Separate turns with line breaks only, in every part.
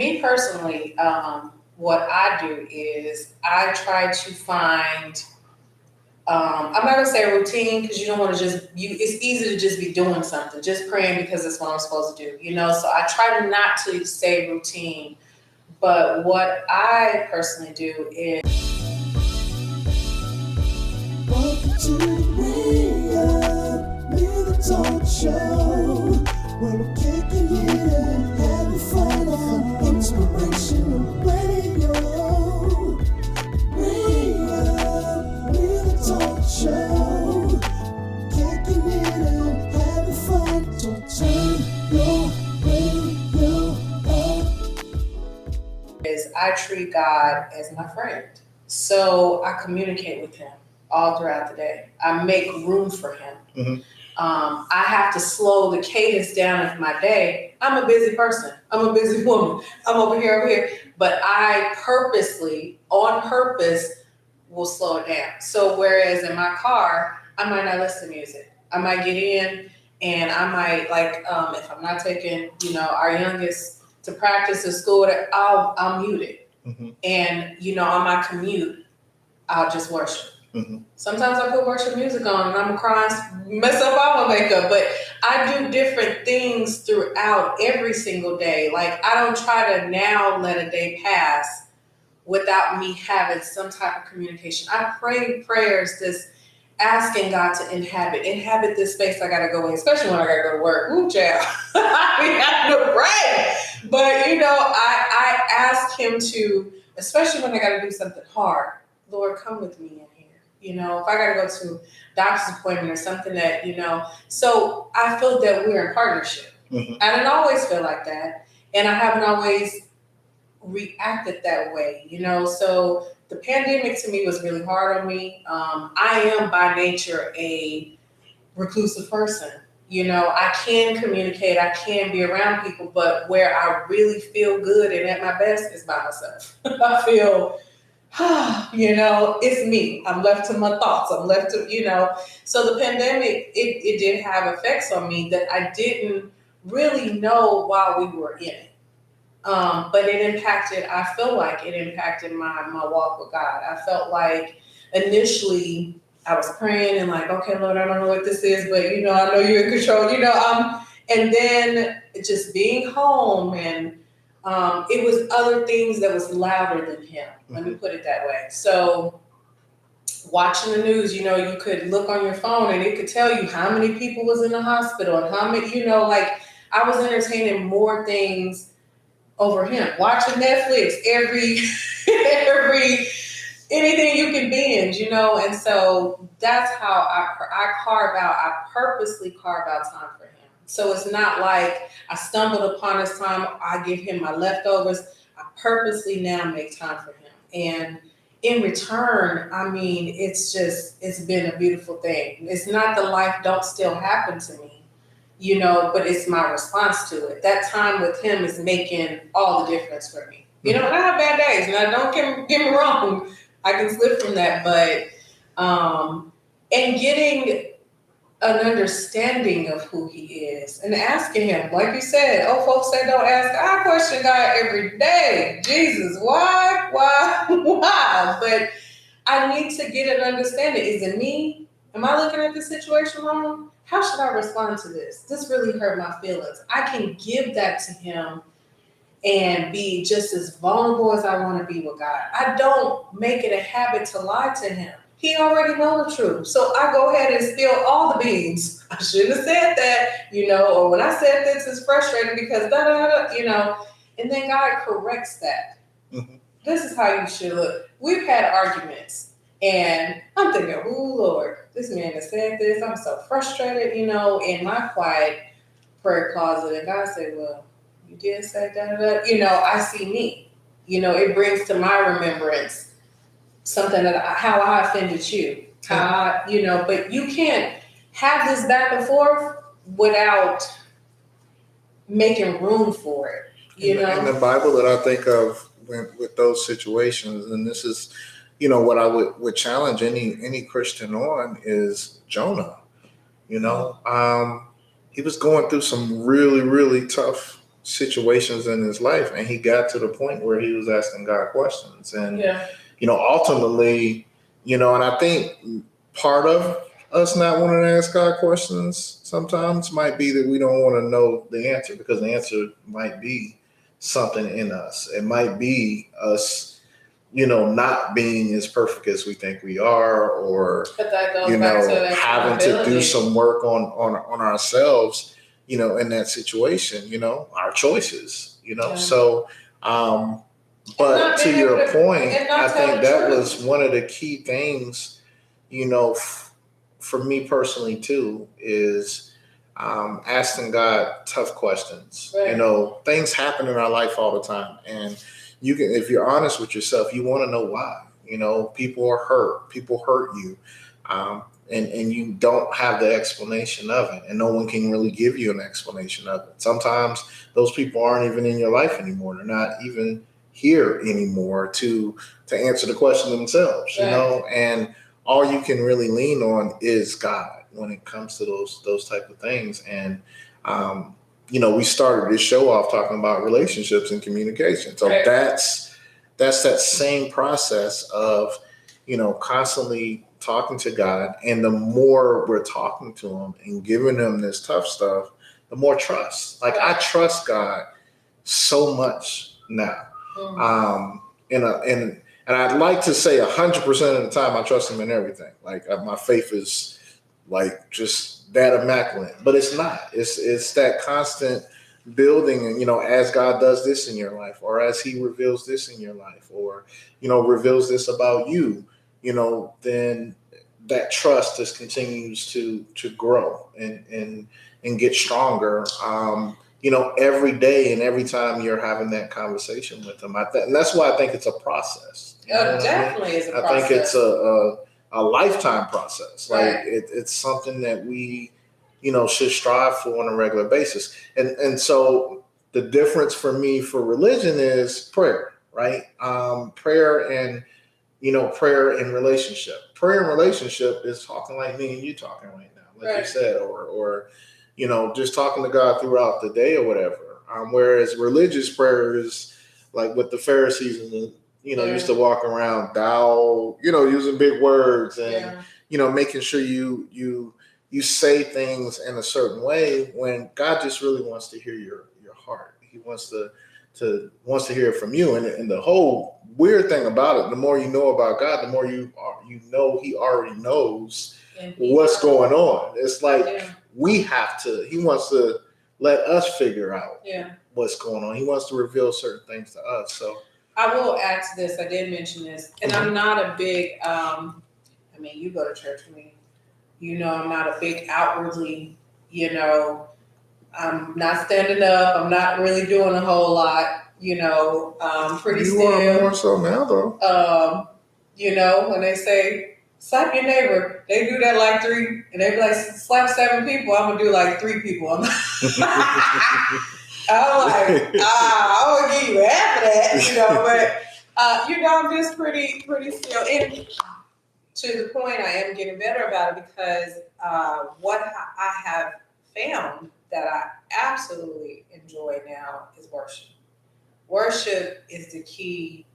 Me personally, what I do is I try to find. I'm not gonna say a routine because you don't want to it's easy to just be doing something, just praying because that's what I'm supposed to do, So I try not to say routine, but what I personally do is. Welcome to the talk show, where we're kicking it and having fun on inspirational radio. The talk show, kicking it and having fun. So turn your radio up. I treat God as my friend, so I communicate with Him all throughout the day. I make room for Him. Mm-hmm. I have to slow the cadence down of my day. I'm a busy person. I'm a busy woman. I'm over here. But I purposely, on purpose, will slow it down. So whereas in my car, I might not listen to music. I might get in and I might if I'm not taking, our youngest to practice at school, I'll mute it. Mm-hmm. And, on my commute, I'll just worship. Mm-hmm. Sometimes I put worship music on and I'm crying, mess up all my makeup, but I do different things throughout every single day. Like I don't try to now let a day pass without me having some type of communication. I pray prayers just asking God to inhabit this space I gotta go in, especially when I gotta go to work. Ooh, child. I have to pray. But I ask Him to, especially when I gotta do something hard, Lord, come with me in here. If I gotta go to doctor's appointment or something that, so I feel that we're in partnership. Mm-hmm. I didn't always feel like that. And I haven't always reacted that way, so the pandemic to me was really hard on me. I am by nature a reclusive person. I can communicate, I can be around people, but where I really feel good and at my best is by myself. I feel, it's me. I'm left to my thoughts. I'm left to, so the pandemic, it did have effects on me that I didn't really know while we were in it. But I feel like it impacted my walk with God. I felt like initially I was praying and like, okay, Lord, I don't know what this is, but I know you're in control, and then just being home and it was other things that was louder than Him. Let me put it that way. So watching the news, you could look on your phone and it could tell you how many people was in the hospital and how many, I was entertaining more things over Him, watching Netflix, every anything you can binge, and so that's how I purposely carve out time for Him. So it's not like I stumbled upon this time, I give Him my leftovers. I purposely now make time for Him. And in return, it's been a beautiful thing. It's not the life don't still happen to me, but it's my response to it. That time with Him is making all the difference for me. And I have bad days. Now, don't get me wrong. I can slip from that, but and getting an understanding of who He is and asking Him, like you said, folks say don't ask. I question God every day. Jesus, why? But I need to get an understanding. Is it me? Am I looking at the situation wrong? How should I respond to this? This really hurt my feelings. I can give that to Him and be just as vulnerable as I want to be with God. I don't make it a habit to lie to Him. He already knows the truth. So I go ahead and spill all the beans. I shouldn't have said that, or when I said this, it's frustrating because and then God corrects that. Mm-hmm. This is how you should look. We've had arguments. And I'm thinking, oh, Lord, this man has said this. I'm so frustrated, in my quiet prayer closet. And God said, well, you did say that. I see me. It brings to my remembrance something how I offended you. But you can't have this back and forth without making room for it.
In the Bible that I think of with those situations, and this is what I would challenge any Christian on is Jonah. He was going through some really, really tough situations in his life, and he got to the point where he was asking God questions. And,
Yeah.
Ultimately, and I think part of us not wanting to ask God questions sometimes might be that we don't want to know the answer, because the answer might be something in us. It might be us, not being as perfect as we think we are, or,
But that goes back to
having to do
accountability.
some work on ourselves, in that situation, our choices,
Yeah.
So, but to your point, I think that was one of the key things, for me personally too, is asking God tough questions.
Right.
Things happen in our life all the time, and you can, if you're honest with yourself, you want to know why. People are hurt. People hurt you, and you don't have the explanation of it, and no one can really give you an explanation of it. Sometimes those people aren't even in your life anymore. They're not even here anymore to answer the question themselves.
Right.
And all you can really lean on is God when it comes to those type of things. And we started this show off talking about relationships and communication. So
right.
that's that same process of constantly talking to God, and the more we're talking to him and giving him this tough stuff, the more trust. Like, I trust God so much now. And I'd like to say 100% of the time I trust him in everything. Like, my faith is like just that immaculate, but it's not. It's that constant building, and as God does this in your life, or as he reveals this in your life, or reveals this about you, then that trust just continues to grow and get stronger. Every day and every time you're having that conversation with them. And that's why I think it's a process.
Definitely is a process.
I think it's a lifetime process. Like, it's something that we, should strive for on a regular basis. And so the difference for me for religion is prayer, right? Prayer and relationship. Prayer and relationship is talking like me and you talking right now, like you said, or just talking to God throughout the day or whatever. Whereas religious prayer is like what the Pharisees and used to walk around, thou, using big words and making sure you say things in a certain way, when God just really wants to hear your heart. He wants to hear it from you. And the whole weird thing about it, the more you know about God, the more he already knows what's going on. It's like he wants to let us figure out what's going on. He wants to reveal certain things to us. So
I will add to this. I did mention this, and I'm not a big, you go to church with me. I'm not a big outwardly, I'm not standing up. I'm not really doing a whole lot, pretty
you
still.
You are more so now, though.
When they say, slap your neighbor, they do that like 3, and they be like, slap 7 people. I'm going to do like 3 people. I'm like, I won't give you half of that, but, I'm just pretty still. And to the point, I am getting better about it, because what I have found that I absolutely enjoy now is worship. Worship is the key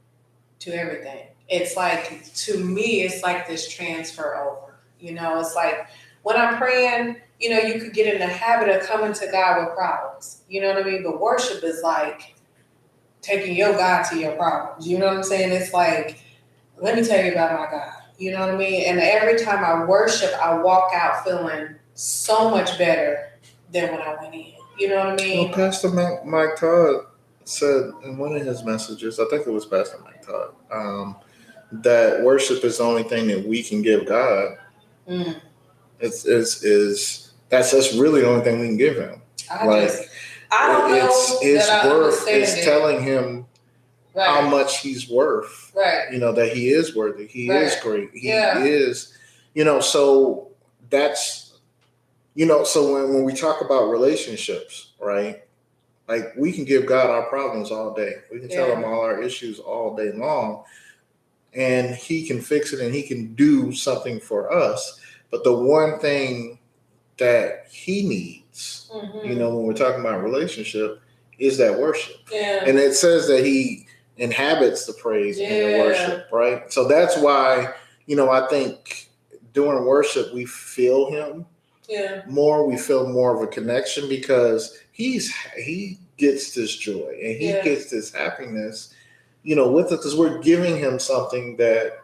to everything. It's like, to me, it's like this transfer over. It's like when I'm praying, you could get in the habit of coming to God with problems. You know what I mean? But worship is like taking your God to your problems. You know what I'm saying? It's like, let me tell you about my God. You know what I mean? And every time I worship, I walk out feeling so much better than when I went in. You know what I mean?
Well, Pastor Mike Todd said in one of his messages, I think it was Pastor Mike Todd, that worship is the only thing that we can give God. That's really the only thing we can give him.
I don't know.
His worth is
it.
Telling him how much he's worth.
Right.
That he is worthy. He is great. He is, so that's, so when we talk about relationships, right? Like, we can give God our problems all day. We can tell him all our issues all day long, and he can fix it and he can do something for us. But the one thing that he needs, when we're talking about relationship, is that worship.
Yeah.
And it says that he inhabits the praise and the worship, right? So that's why, I think during worship we feel him more. We feel more of a connection because he gets this joy and he gets this happiness, with us because we're giving him something that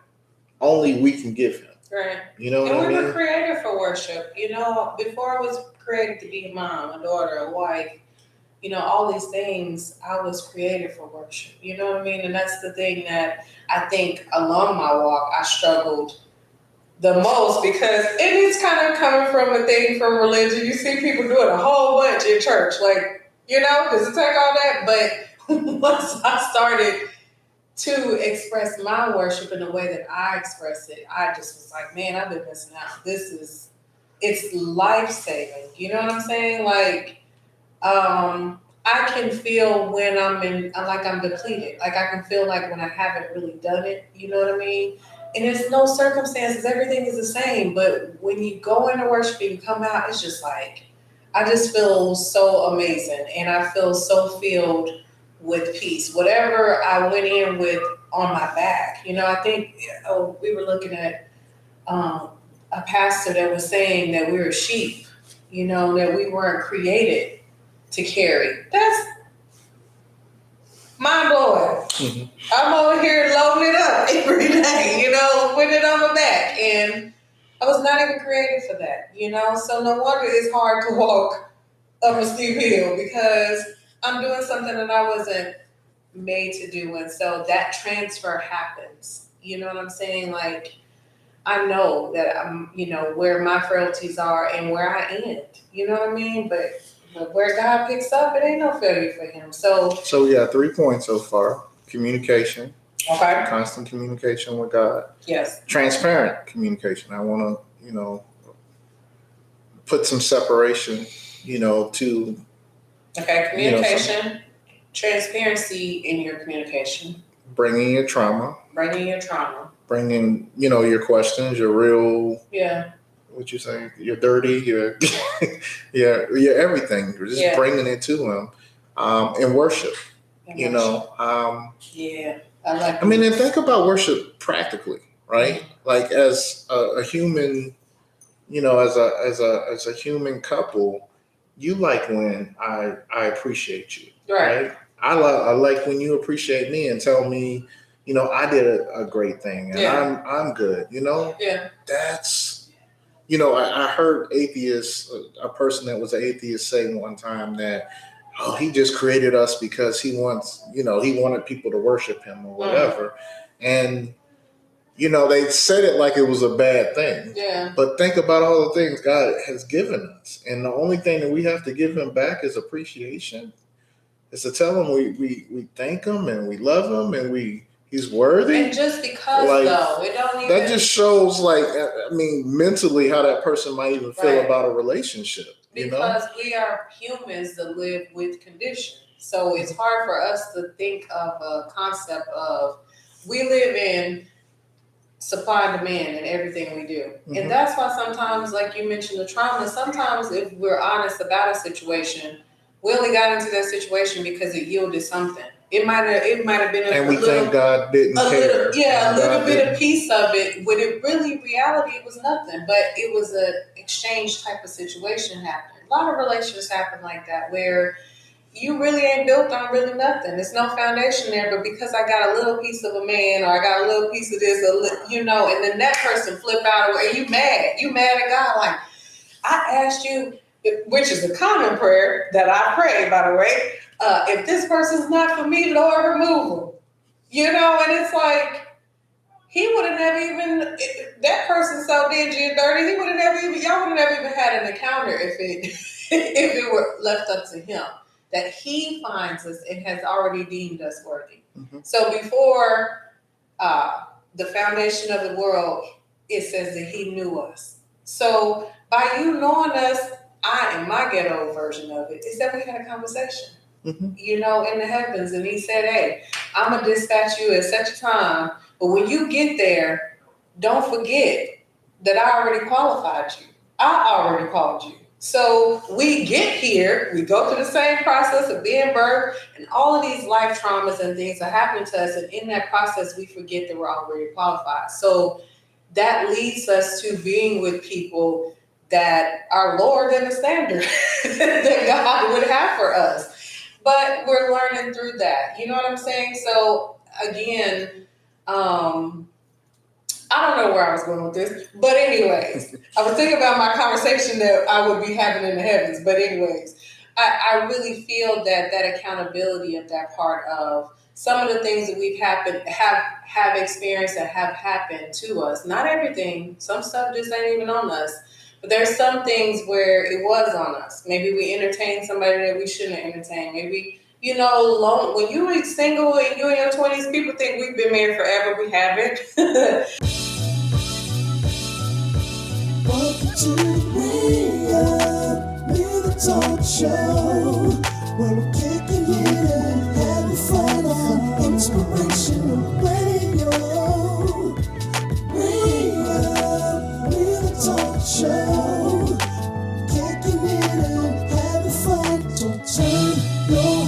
only we can give him.
Right.
You know what
I mean?
And
we were created for worship. Before I was created to be a mom, a daughter, a wife, all these things, I was created for worship. You know what I mean? And that's the thing that I think along my walk, I struggled the most because it is kind of coming from a thing from religion. You see people do it a whole bunch in church. Like, does it take all that? But once I started to express my worship in the way that I express it, I just was like, man, I've been missing out. It's life-saving. You know what I'm saying? Like, I can feel when I'm depleted. Like I can feel like when I haven't really done it, you know what I mean? And it's no circumstances, everything is the same. But when you go into worship and you come out, it's just like, I just feel so amazing. And I feel so filled with peace. Whatever I went in with on my back, I think we were looking at a pastor that was saying that we were sheep, that we weren't created to carry. That's mind blowing. Mm-hmm. I'm over here loading it up every day, putting it on my back. And I was not even created for that, So no wonder it's hard to walk up a steep hill because I'm doing something that I wasn't made to do. And so that transfer happens. You know what I'm saying? Like, I know that I'm, where my frailties are and where I end. You know what I mean? But where God picks up, it ain't no failure for him. So
we got 3 points so far. Communication.
Okay.
Constant communication with God.
Yes.
Transparent communication. I want to, put some separation, to.
Okay. Communication, transparency in your communication.
Bringing your trauma. Bringing, your questions, your real. Yeah. What you say? You're dirty. You're, you're everything. You're just bringing it to him, in worship. I like. And think about worship practically, right? Mm-hmm. Like as a human, as a human couple, you like when I appreciate you, right? I like when you appreciate me and tell me, I did a great thing and I'm good. That's. I heard a person that was an atheist say one time that, he just created us because he wanted people to worship him or whatever. And, they said it like it was a bad thing. Yeah. But think about all the things God has given us. And the only thing that we have to give him back is appreciation. Is to tell him we thank him and we love him and he's worthy.
And just because, though, it don't even...
That just shows, mentally how that person might even feel about a relationship.
Because we are humans that live with condition. So it's hard for us to think of a concept of, we live in supply and demand in everything we do. Mm-hmm. And that's why sometimes, like you mentioned, the trauma, sometimes if we're honest about a situation, we only got into that situation because it yielded something. It might have been
and we think God didn't care.
A little bit of piece of it. When it really, reality, it was nothing. But it was an exchange type of situation happening. A lot of relationships happen like that, where you really ain't built on really nothing. There's no foundation there. But because I got a little piece of a man, or I got a little piece of this, and then that person flip out, and you mad at God. Like, I asked you, which is a common prayer that I pray, by the way. If this person's not for me, Lord, remove them. And it's like, he would have never even, that person's so dingy and dirty, y'all would have never even had an encounter if it were left up to him. That he finds us and has already deemed us worthy. Mm-hmm. So before the foundation of the world, it says that he knew us. So by you knowing us, in my ghetto version of it, is that we had a conversation. Mm-hmm. In the heavens. And he said, hey, I'm going to dispatch you at such a time. But when you get there, don't forget that I already qualified you. I already called you. So we get here, we go through the same process of being birthed, and all of these life traumas and things are happening to us. And in that process, we forget that we're already qualified. So that leads us to being with people that are lower than the standard that God would have for us. But we're learning through that. You know what I'm saying? So again, I don't know where I was going with this, but anyways, I was thinking about my conversation that I would be having in the heavens. But anyways, I really feel that that accountability of that part of some of the things that we've have experienced and have happened to us. Not everything. Some stuff just ain't even on us. But there's some things where it was on us. Maybe we entertained somebody that we shouldn't entertain. Maybe when you were single and you're in your 20s, people think we've been married forever. We haven't.
Welcome to the talk show, where we're kicking it and having fun on inspirational radio. The talk show, kicking it and having fun. So turn your